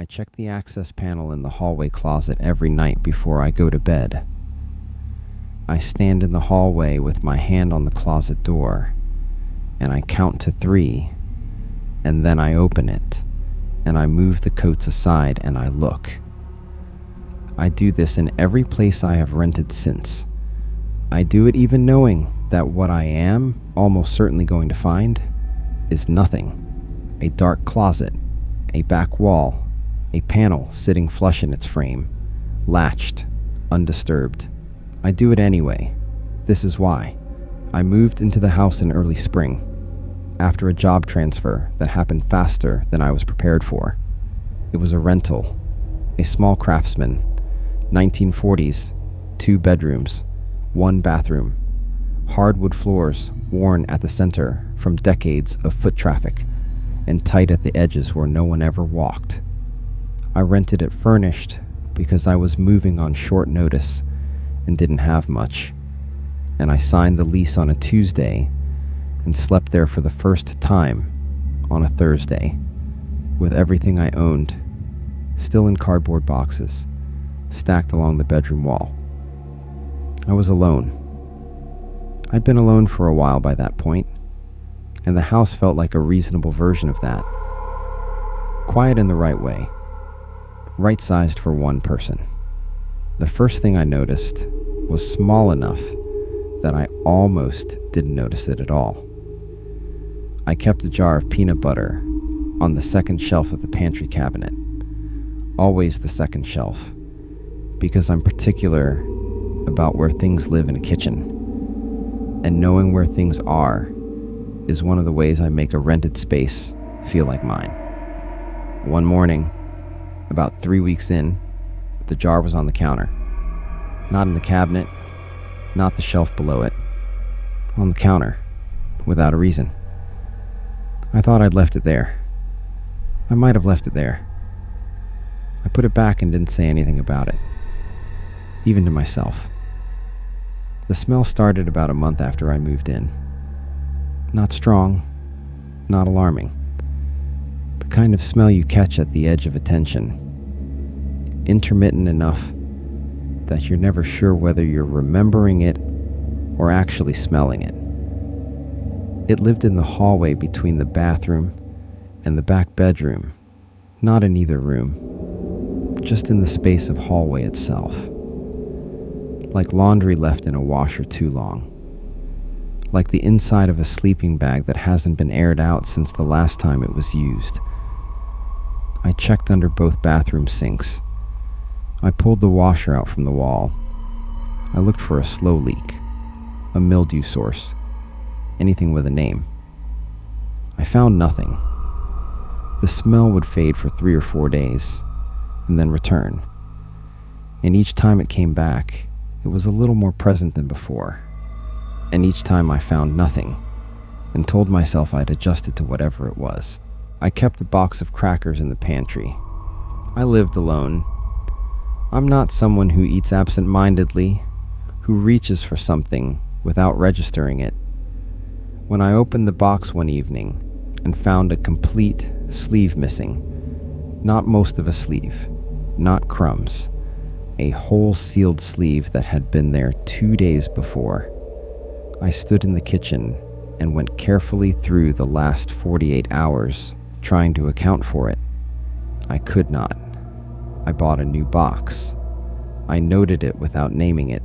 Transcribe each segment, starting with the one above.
I check the access panel in the hallway closet every night before I go to bed. I stand in the hallway with my hand on the closet door, and I count to 3, and then I open it, and I move the coats aside and I look. I do this in every place I have rented since. I do it even knowing that what I am almost certainly going to find is nothing. A dark closet, a back wall, a panel sitting flush in its frame, latched, undisturbed. I do it anyway. This is why. I moved into the house in early spring, after a job transfer that happened faster than I was prepared for. It was a rental, a small craftsman, 1940s, 2 bedrooms, 1 bathroom, hardwood floors worn at the center from decades of foot traffic, and tight at the edges where no one ever walked. I rented it furnished because I was moving on short notice and didn't have much, and I signed the lease on a Tuesday and slept there for the first time on a Thursday, with everything I owned still in cardboard boxes stacked along the bedroom wall. I was alone. I'd been alone for a while by that point, and the house felt like a reasonable version of that. Quiet in the right way, right-sized for one person. The first thing I noticed was small enough that I almost didn't notice it at all. I kept a jar of peanut butter on the second shelf of the pantry cabinet, always the second shelf, because I'm particular about where things live in a kitchen, and knowing where things are is one of the ways I make a rented space feel like mine. One morning, about 3 weeks in, the jar was on the counter. Not in the cabinet, not the shelf below it. On the counter, without a reason. I thought I'd left it there. I might have left it there. I put it back and didn't say anything about it, even to myself. The smell started about a month after I moved in. Not strong, not alarming. The kind of smell you catch at the edge of attention. Intermittent enough that you're never sure whether you're remembering it or actually smelling it. It lived in the hallway between the bathroom and the back bedroom, not in either room, just in the space of hallway itself. Like laundry left in a washer too long. Like the inside of a sleeping bag that hasn't been aired out since the last time it was used. I checked under both bathroom sinks. I pulled the washer out from the wall. I looked for a slow leak, a mildew source, anything with a name. I found nothing. The smell would fade for 3 or 4 days, and then return. And each time it came back, it was a little more present than before. And each time I found nothing, and told myself I'd adjusted to whatever it was. I kept a box of crackers in the pantry. I lived alone. I'm not someone who eats absent-mindedly, who reaches for something without registering it. When I opened the box one evening and found a complete sleeve missing, not most of a sleeve, not crumbs, a whole sealed sleeve that had been there 2 days before, I stood in the kitchen and went carefully through the last 48 hours trying to account for it. I could not. I bought a new box. I noted it without naming it.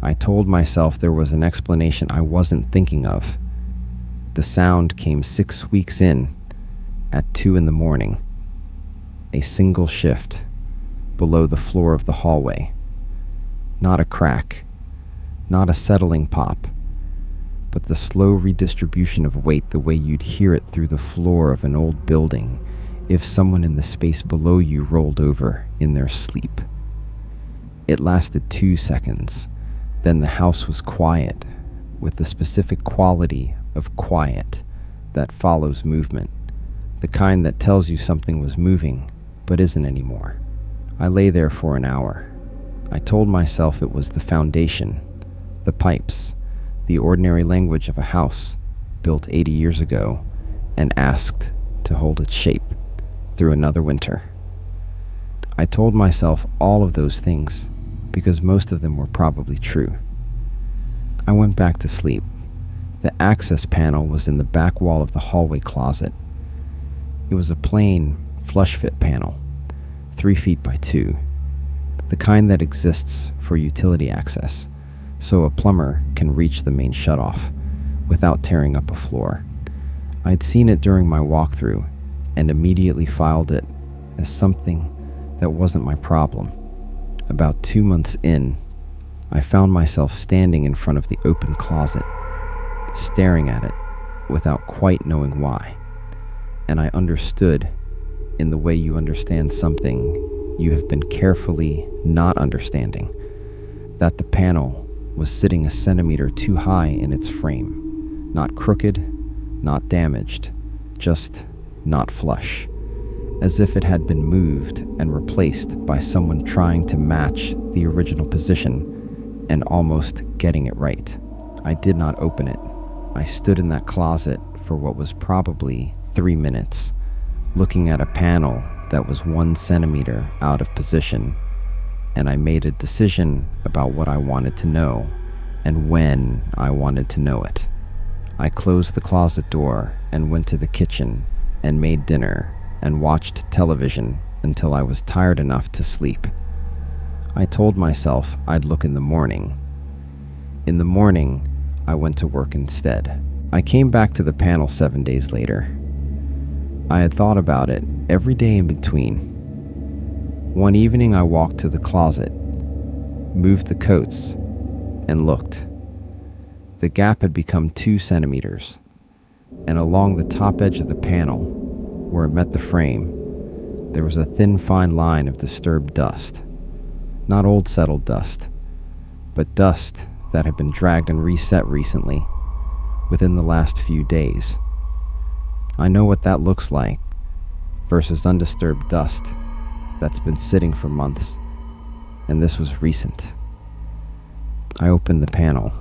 I told myself there was an explanation I wasn't thinking of. The sound came 6 weeks in at 2 in the morning. A single shift below the floor of the hallway. Not a crack, not a settling pop, but the slow redistribution of weight the way you'd hear it through the floor of an old building if someone in the space below you rolled over in their sleep. It lasted 2 seconds. Then the house was quiet, with the specific quality of quiet that follows movement, the kind that tells you something was moving but isn't anymore. I lay there for an hour. I told myself it was the foundation, the pipes, the ordinary language of a house built 80 years ago, and asked to hold its shape through another winter. I told myself all of those things because most of them were probably true. I went back to sleep. The access panel was in the back wall of the hallway closet. It was a plain, flush-fit panel, 3 feet by 2, the kind that exists for utility access, so a plumber can reach the main shutoff without tearing up a floor. I'd seen it during my walkthrough and immediately filed it as something that wasn't my problem. About 2 months in, I found myself standing in front of the open closet, staring at it without quite knowing why. And I understood, in the way you understand something you have been carefully not understanding, that the panel was sitting a centimeter too high in its frame. Not crooked, not damaged, just not flush. As if it had been moved and replaced by someone trying to match the original position and almost getting it right. I did not open it. I stood in that closet for what was probably 3 minutes, looking at a panel that was 1 centimeter out of position, and I made a decision about what I wanted to know and when I wanted to know it. I closed the closet door and went to the kitchen and made dinner and watched television until I was tired enough to sleep. I told myself I'd look in the morning. In the morning, I went to work instead. I came back to the panel 7 days later. I had thought about it every day in between. One evening I walked to the closet, moved the coats, and looked. The gap had become 2 centimeters, and along the top edge of the panel, where it met the frame, there was a thin fine line of disturbed dust. Not old settled dust, but dust that had been dragged and reset recently, within the last few days. I know what that looks like versus undisturbed dust that's been sitting for months, and this was recent. I opened the panel.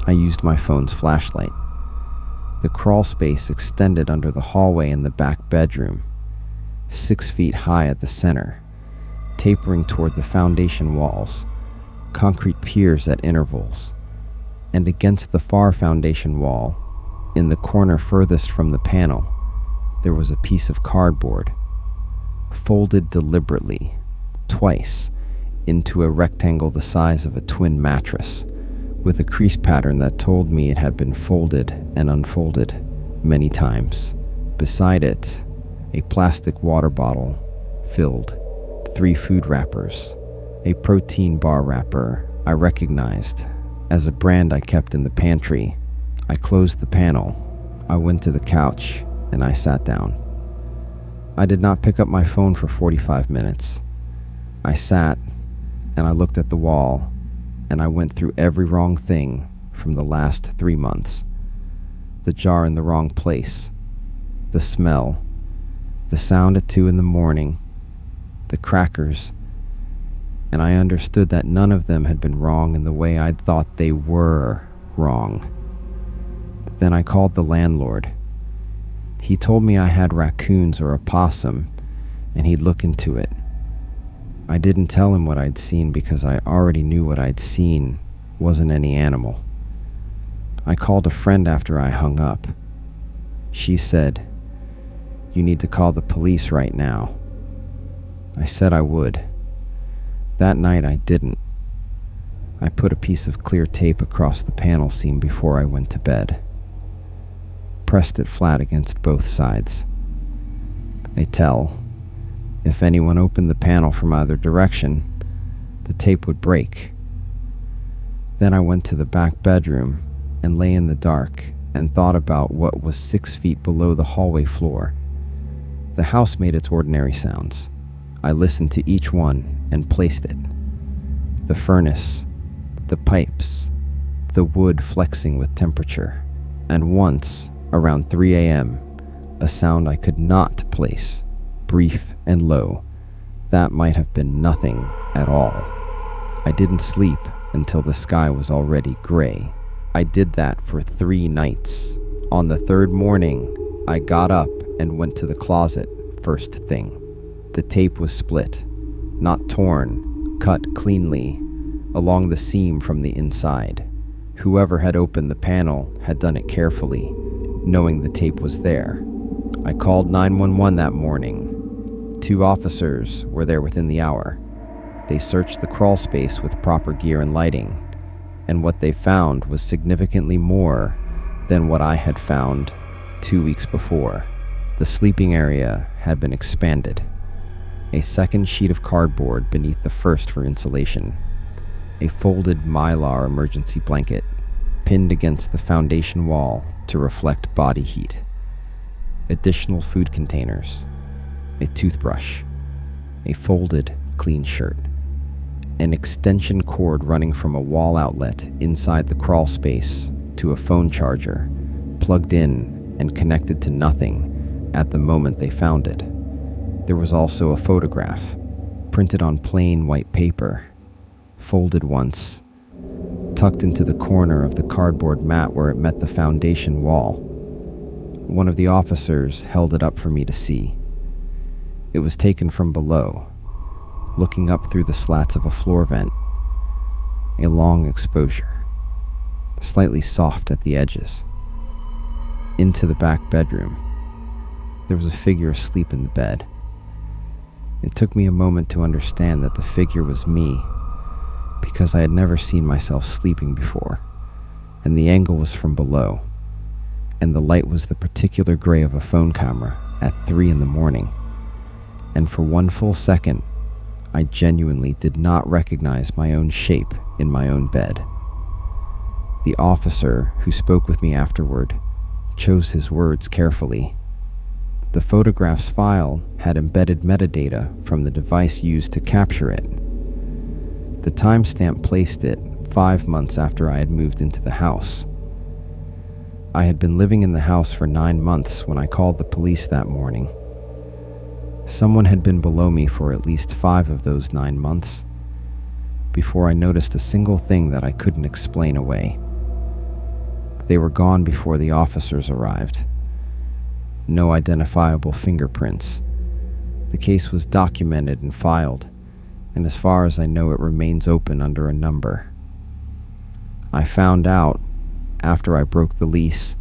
I used my phone's flashlight. The crawl space extended under the hallway in the back bedroom, 6 feet high at the center, tapering toward the foundation walls, concrete piers at intervals, and against the far foundation wall, in the corner furthest from the panel, there was a piece of cardboard, folded deliberately, twice, into a rectangle the size of a twin mattress, with a crease pattern that told me it had been folded and unfolded many times. Beside it, a plastic water bottle filled, 3 food wrappers, a protein bar wrapper I recognized as a brand I kept in the pantry. I closed the panel. I went to the couch and I sat down. I did not pick up my phone for 45 minutes. I sat and I looked at the wall, and I went through every wrong thing from the last 3 months. The jar in the wrong place, the smell, the sound at 2 in the morning, the crackers, and I understood that none of them had been wrong in the way I'd thought they were wrong. Then I called the landlord. He told me I had raccoons or a possum, and he'd look into it. I didn't tell him what I'd seen because I already knew what I'd seen wasn't any animal. I called a friend after I hung up. She said, "You need to call the police right now." I said I would. That night I didn't. I put a piece of clear tape across the panel seam before I went to bed. Pressed it flat against both sides. A tell. If anyone opened the panel from either direction, the tape would break. Then I went to the back bedroom and lay in the dark and thought about what was 6 feet below the hallway floor. The house made its ordinary sounds. I listened to each one and placed it. The furnace, the pipes, the wood flexing with temperature, and once, around 3 a.m., a sound I could not place, brief and low. That might have been nothing at all. I didn't sleep until the sky was already gray. I did that for 3 nights. On the 3rd morning, I got up and went to the closet first thing. The tape was split. not torn, cut cleanly along the seam from the inside. Whoever had opened the panel had done it carefully, knowing the tape was there. I called 911 that morning. 2 officers were there within the hour. They searched the crawl space with proper gear and lighting, and what they found was significantly more than what I had found 2 weeks before. The sleeping area had been expanded. A second sheet of cardboard beneath the first for insulation. A folded Mylar emergency blanket pinned against the foundation wall to reflect body heat. Additional food containers. A toothbrush. A folded clean shirt. An extension cord running from a wall outlet inside the crawl space to a phone charger, plugged in and connected to nothing at the moment they found it. There was also a photograph, printed on plain white paper, folded once, tucked into the corner of the cardboard mat where it met the foundation wall. One of the officers held it up for me to see. It was taken from below, looking up through the slats of a floor vent. A long exposure, slightly soft at the edges. Into the back bedroom. There was a figure asleep in the bed. It took me a moment to understand that the figure was me, because I had never seen myself sleeping before, and the angle was from below, and the light was the particular gray of a phone camera at 3 in the morning, and for one full second, I genuinely did not recognize my own shape in my own bed. The officer who spoke with me afterward chose his words carefully. The photograph's file had embedded metadata from the device used to capture it. The timestamp placed it 5 months after I had moved into the house. I had been living in the house for 9 months when I called the police that morning. Someone had been below me for at least 5 of those 9 months before I noticed a single thing that I couldn't explain away. They were gone before the officers arrived. No identifiable fingerprints. The case was documented and filed, and as far as I know, it remains open under a number. I found out after I broke the lease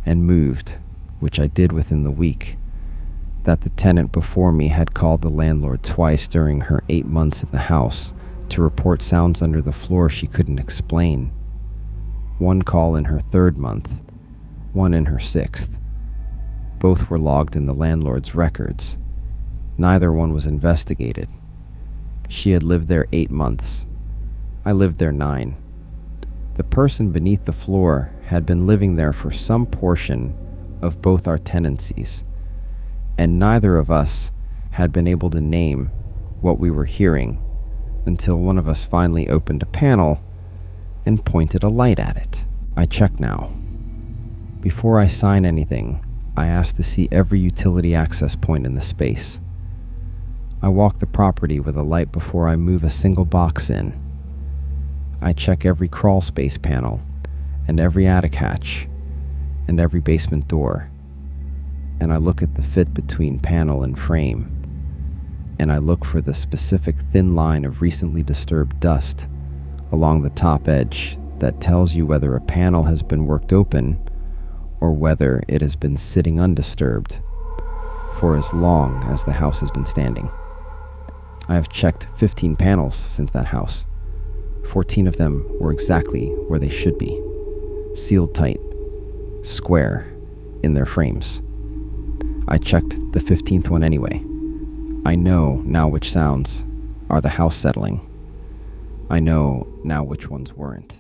and moved, which I did within the week, that the tenant before me had called the landlord twice during her 8 months in the house to report sounds under the floor she couldn't explain. One call in her 3rd month, one in her 6th. Both were logged in the landlord's records. Neither one was investigated. She had lived there 8 months. I lived there 9. The person beneath the floor had been living there for some portion of both our tenancies, and neither of us had been able to name what we were hearing until one of us finally opened a panel and pointed a light at it. I check now. Before I sign anything, I ask to see every utility access point in the space. I walk the property with a light before I move a single box in. I check every crawl space panel, and every attic hatch, and every basement door. And I look at the fit between panel and frame. And I look for the specific thin line of recently disturbed dust along the top edge that tells you whether a panel has been worked open or whether it has been sitting undisturbed for as long as the house has been standing. I have checked 15 panels since that house. 14 of them were exactly where they should be, sealed tight, square, in their frames. I checked the 15th one anyway. I know now which sounds are the house settling. I know now which ones weren't.